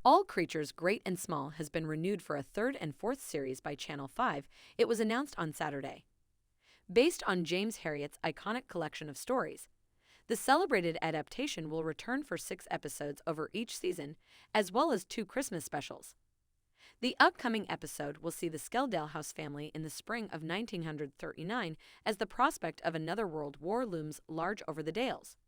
All Creatures Great and Small has been renewed for a third and fourth series by Channel 5, it was announced on Saturday. Based on James Herriot's iconic collection of stories, the celebrated adaptation will return for 6 episodes over each season, as well as 2 Christmas specials. The upcoming episode will see the Skeldale House family in the spring of 1939 as the prospect of another world war looms large over the Dales.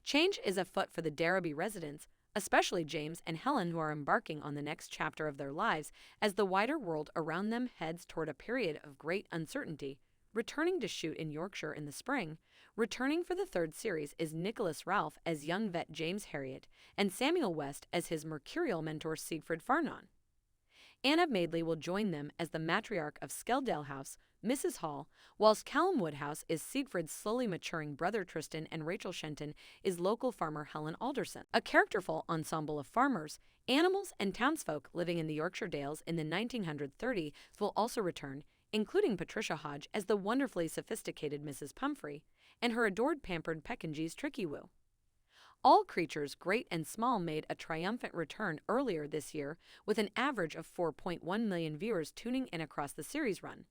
Change is afoot for the Darrowby residents, especially James and Helen, who are embarking on the next chapter of their lives as the wider world around them heads toward a period of great uncertainty. Returning to shoot in Yorkshire in the spring, returning for the third series is Nicholas Ralph as young vet James Herriot and Samuel West as his mercurial mentor Siegfried Farnon. Anna Madeley will join them as the matriarch of Skeldale House, Mrs. Hall, whilst Callum Woodhouse is Siegfried's slowly maturing brother Tristan and Rachel Shenton is local farmer Helen Alderson. A characterful ensemble of farmers, animals, and townsfolk living in the Yorkshire Dales in the 1930s will also return, including Patricia Hodge as the wonderfully sophisticated Mrs. Pumphrey and her adored pampered Pekingese Trickiewoo. All Creatures Great and Small made a triumphant return earlier this year with an average of 4.1 million viewers tuning in across the series run.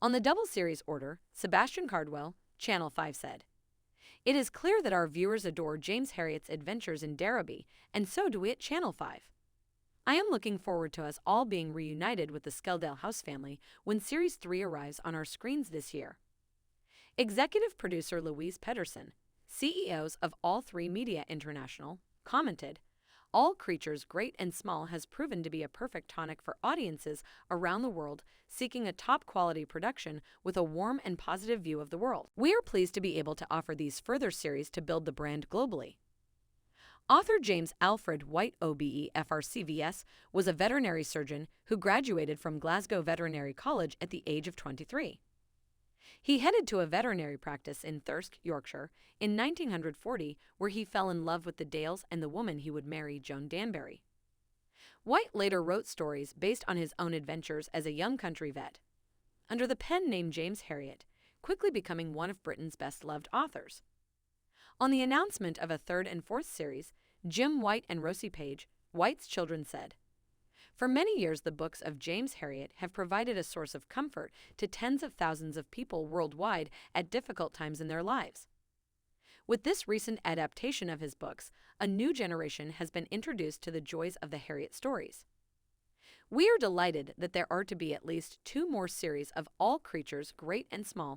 On the double series order, Sebastian Cardwell, Channel 5 said, "It is clear that our viewers adore James Herriot's adventures in Darrowby, and so do we at Channel 5. I am looking forward to us all being reunited with the Skeldale House family when Series 3 arrives on our screens this year." Executive producer Louise Pedersen, CEOs of All 3 Media International, commented, "All Creatures Great and Small has proven to be a perfect tonic for audiences around the world seeking a top-quality production with a warm and positive view of the world. We are pleased to be able to offer these further series to build the brand globally." Author James Alfred White OBE-FRCVS was a veterinary surgeon who graduated from Glasgow Veterinary College at the age of 23. He headed to a veterinary practice in Thirsk, Yorkshire, in 1940, where he fell in love with the Dales and the woman he would marry, Joan Danbury. White later wrote stories based on his own adventures as a young country vet, under the pen name James Herriot, quickly becoming one of Britain's best-loved authors. On the announcement of a third and fourth series, Jim White and Rosie Page, White's children, said, "For many years the books of James Herriot have provided a source of comfort to tens of thousands of people worldwide at difficult times in their lives. With this recent adaptation of his books, a new generation has been introduced to the joys of the Herriot stories. We are delighted that there are to be at least 2 more series of All Creatures Great and Small